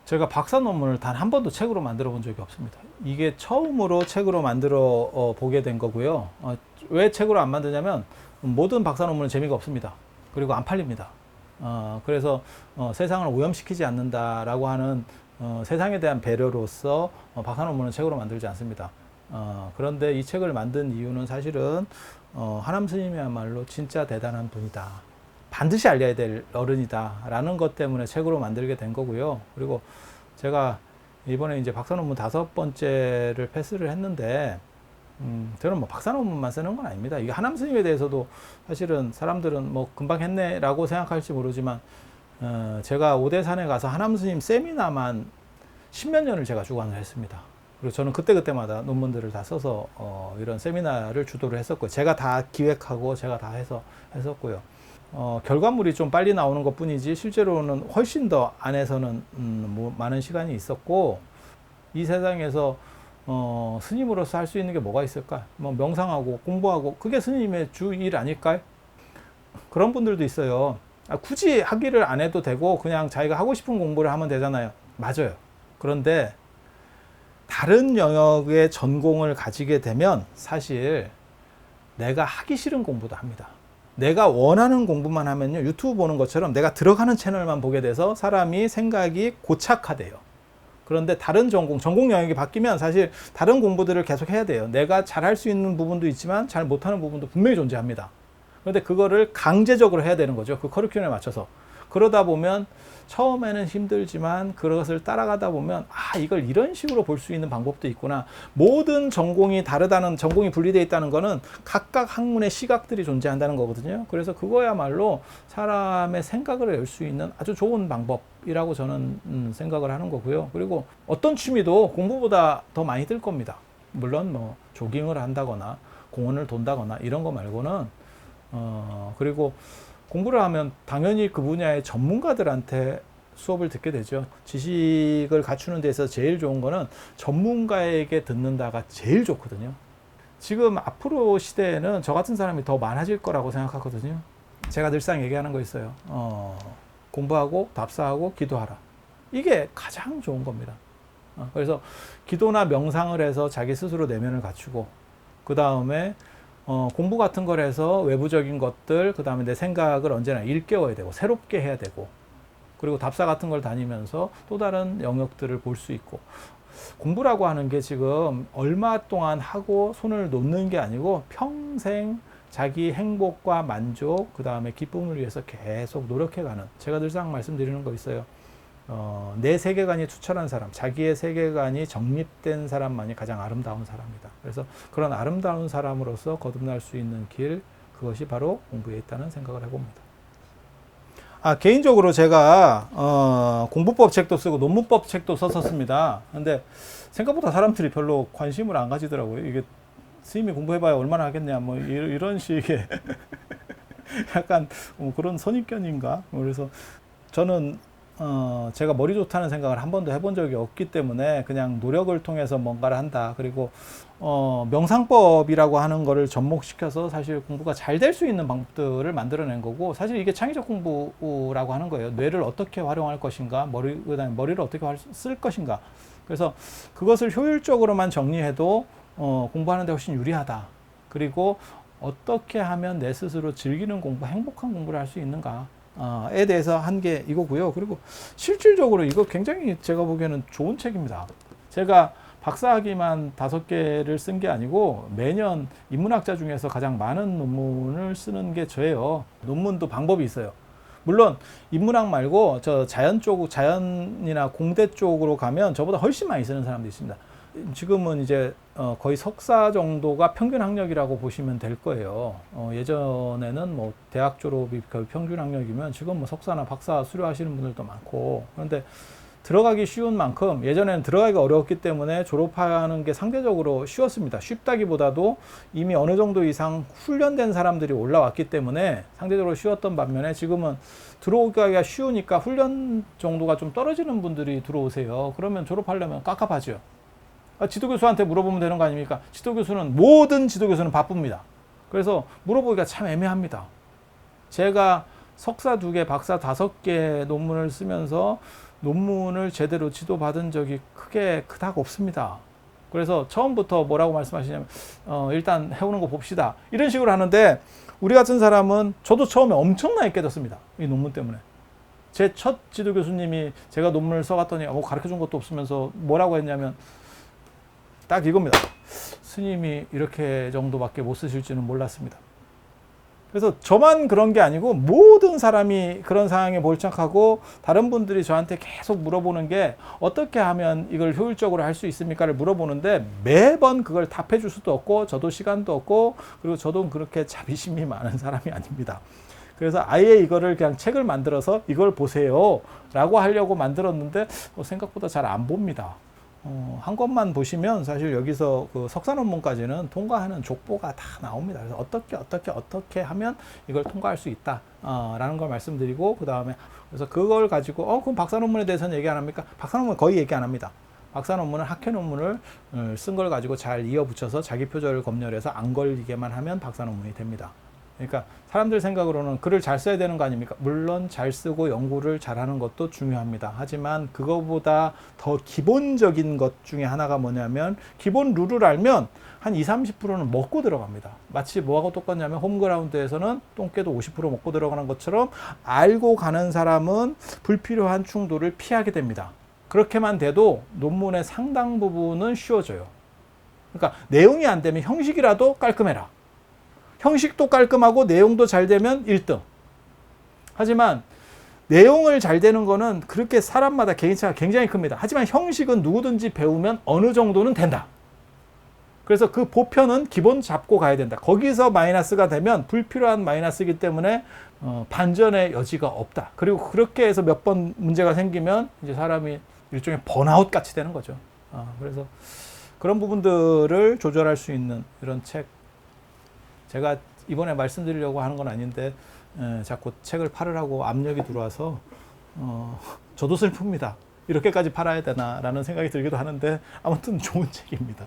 제가 박사 논문을 단 한 번도 책으로 만들어 본 적이 없습니다. 이게 처음으로 책으로 만들어 보게 된 거고요. 왜 책으로 안 만드냐면 모든 박사 논문은 재미가 없습니다. 그리고 안 팔립니다. 그래서 세상을 오염시키지 않는다라고 하는 세상에 대한 배려로서 박사 논문은 책으로 만들지 않습니다. 그런데 이 책을 만든 이유는 사실은 하남 스님이야말로 진짜 대단한 분이다. 반드시 알려야 될 어른이다 라는 것 때문에 책으로 만들게 된 거고요. 그리고 제가 이번에 이제 박사 논문 5번째를 패스를 했는데 저는 뭐 박사 논문만 쓰는 건 아닙니다. 이게 하남 스님에 대해서도 사실은 사람들은 뭐 금방 했네 라고 생각할지 모르지만 제가 오대산에 가서 하남 스님 세미나만 10몇 년을 제가 주관을 했습니다. 그리고 저는 그때그때마다 논문들을 다 써서 이런 세미나를 주도를 했었고요. 제가 다 기획하고 제가 다 해서 했었고요. 결과물이 좀 빨리 나오는 것 뿐이지 실제로는 훨씬 더 안에서는 뭐 많은 시간이 있었고, 이 세상에서 스님으로서 할 수 있는 게 뭐가 있을까? 뭐 명상하고 공부하고 그게 스님의 주 일 아닐까요? 그런 분들도 있어요. 굳이 하기를 안 해도 되고 그냥 자기가 하고 싶은 공부를 하면 되잖아요. 맞아요. 그런데 다른 영역의 전공을 가지게 되면 사실 내가 하기 싫은 공부도 합니다. 내가 원하는 공부만 하면요, 유튜브 보는 것처럼 내가 들어가는 채널만 보게 돼서 사람이 생각이 고착화돼요. 그런데 다른 전공 영역이 바뀌면 사실 다른 공부들을 계속 해야 돼요. 내가 잘할 수 있는 부분도 있지만 잘 못하는 부분도 분명히 존재합니다. 그런데 그거를 강제적으로 해야 되는 거죠. 그 커리큘럼에 맞춰서. 그러다 보면 처음에는 힘들지만 그것을 따라가다 보면 이걸 이런 식으로 볼 수 있는 방법도 있구나. 모든 전공이 다르다는, 전공이 분리되어 있다는 거는 각각 학문의 시각들이 존재한다는 거거든요. 그래서 그거야말로 사람의 생각을 열 수 있는 아주 좋은 방법이라고 저는 생각을 하는 거고요. 그리고 어떤 취미도 공부보다 더 많이 들 겁니다. 물론 뭐 조깅을 한다거나 공원을 돈다거나 이런 거 말고는 그리고 공부를 하면 당연히 그 분야의 전문가들한테 수업을 듣게 되죠. 지식을 갖추는 데서 제일 좋은 거는 전문가에게 듣는다가 제일 좋거든요. 지금 앞으로 시대에는 저 같은 사람이 더 많아질 거라고 생각하거든요. 제가 늘상 얘기하는 거 있어요. 공부하고 답사하고 기도하라. 이게 가장 좋은 겁니다. 그래서 기도나 명상을 해서 자기 스스로 내면을 갖추고, 그 다음에 공부 같은 걸 해서 외부적인 것들, 그 다음에 내 생각을 언제나 일깨워야 되고 새롭게 해야 되고, 그리고 답사 같은 걸 다니면서 또 다른 영역들을 볼 수 있고, 공부라고 하는 게 지금 얼마 동안 하고 손을 놓는 게 아니고 평생 자기 행복과 만족, 그 다음에 기쁨을 위해서 계속 노력해가는, 제가 늘상 말씀드리는 거 있어요. 내 세계관이 투철한 사람, 자기의 세계관이 정립된 사람만이 가장 아름다운 사람이다. 그래서 그런 아름다운 사람으로서 거듭날 수 있는 길, 그것이 바로 공부에 있다는 생각을 해봅니다. 개인적으로 제가 공부법 책도 쓰고 논문법 책도 썼었습니다. 근데 생각보다 사람들이 별로 관심을 안 가지더라고요. 이게 스님이 공부해봐야 얼마나 하겠냐, 뭐 이런 식의 약간 그런 선입견인가. 그래서 저는 제가 머리 좋다는 생각을 한 번도 해본 적이 없기 때문에 그냥 노력을 통해서 뭔가를 한다. 그리고 명상법이라고 하는 거를 접목시켜서 사실 공부가 잘 될 수 있는 방법들을 만들어낸 거고, 사실 이게 창의적 공부라고 하는 거예요. 뇌를 어떻게 활용할 것인가, 그다음에 머리를 어떻게 쓸 것인가. 그래서 그것을 효율적으로만 정리해도 공부하는 데 훨씬 유리하다. 그리고 어떻게 하면 내 스스로 즐기는 공부, 행복한 공부를 할 수 있는가 에 대해서 한 게 이거고요. 그리고 실질적으로 이거 굉장히 제가 보기에는 좋은 책입니다. 제가 박사학위만 5개를 쓴 게 아니고 매년 인문학자 중에서 가장 많은 논문을 쓰는 게 저예요. 논문도 방법이 있어요. 물론 인문학 말고 저 자연이나 공대 쪽으로 가면 저보다 훨씬 많이 쓰는 사람도 있습니다. 지금은 이제 거의 석사 정도가 평균 학력이라고 보시면 될 거예요. 예전에는 뭐 대학 졸업이 거의 평균 학력이면 지금 뭐 석사나 박사 수료하시는 분들도 많고, 그런데 들어가기 쉬운 만큼 예전에는 들어가기가 어려웠기 때문에 졸업하는 게 상대적으로 쉬웠습니다. 쉽다기보다도 이미 어느 정도 이상 훈련된 사람들이 올라왔기 때문에 상대적으로 쉬웠던 반면에 지금은 들어오기가 쉬우니까 훈련 정도가 좀 떨어지는 분들이 들어오세요. 그러면 졸업하려면 깝깝하죠. 지도교수한테 물어보면 되는 거 아닙니까? 모든 지도교수는 바쁩니다. 그래서 물어보기가 참 애매합니다. 제가 석사 2개, 박사 5개 논문을 쓰면서 논문을 제대로 지도받은 적이 그닥 없습니다. 그래서 처음부터 뭐라고 말씀하시냐면 일단 해오는 거 봅시다. 이런 식으로 하는데 우리 같은 사람은 저도 처음에 엄청나게 깨졌습니다. 이 논문 때문에. 제 첫 지도 교수님이 제가 논문을 써갔더니 가르쳐준 것도 없으면서 뭐라고 했냐면 딱 이겁니다. 스님이 이렇게 정도밖에 못 쓰실 줄은 몰랐습니다. 그래서 저만 그런 게 아니고 모든 사람이 그런 상황에 몰착하고 다른 분들이 저한테 계속 물어보는 게 어떻게 하면 이걸 효율적으로 할 수 있습니까를 물어보는데 매번 그걸 답해 줄 수도 없고 저도 시간도 없고 그리고 저도 그렇게 자비심이 많은 사람이 아닙니다. 그래서 아예 이거를 그냥 책을 만들어서 이걸 보세요 라고 하려고 만들었는데 생각보다 잘 안 봅니다. 한 것만 보시면 사실 여기서 그 석사 논문까지는 통과하는 족보가 다 나옵니다. 그래서 어떻게 하면 이걸 통과할 수 있다 라는 걸 말씀드리고 그 다음에 그래서 그걸 가지고 그럼 박사 논문에 대해서는 얘기 안 합니까? 박사 논문 거의 얘기 안 합니다. 박사 논문은 학회 논문을 쓴 걸 가지고 잘 이어붙여서 자기 표절을 검열해서 안 걸리게만 하면 박사 논문이 됩니다. 그러니까 사람들 생각으로는 글을 잘 써야 되는 거 아닙니까? 물론 잘 쓰고 연구를 잘하는 것도 중요합니다. 하지만 그거보다 더 기본적인 것 중에 하나가 뭐냐면 기본 룰을 알면 한 20-30%는 먹고 들어갑니다. 마치 뭐하고 똑같냐면 홈그라운드에서는 똥개도 50% 먹고 들어가는 것처럼 알고 가는 사람은 불필요한 충돌을 피하게 됩니다. 그렇게만 돼도 논문의 상당 부분은 쉬워져요. 그러니까 내용이 안 되면 형식이라도 깔끔해라. 형식도 깔끔하고 내용도 잘 되면 1등. 하지만 내용을 잘 되는 거는 그렇게 사람마다 개인차가 굉장히 큽니다. 하지만 형식은 누구든지 배우면 어느 정도는 된다. 그래서 그 보편은 기본 잡고 가야 된다. 거기서 마이너스가 되면 불필요한 마이너스이기 때문에 반전의 여지가 없다. 그리고 그렇게 해서 몇 번 문제가 생기면 이제 사람이 일종의 번아웃 같이 되는 거죠. 그래서 그런 부분들을 조절할 수 있는 이런 책, 제가 이번에 말씀드리려고 하는 건 아닌데 자꾸 책을 팔으라고 압력이 들어와서 저도 슬픕니다. 이렇게까지 팔아야 되나라는 생각이 들기도 하는데 아무튼 좋은 책입니다.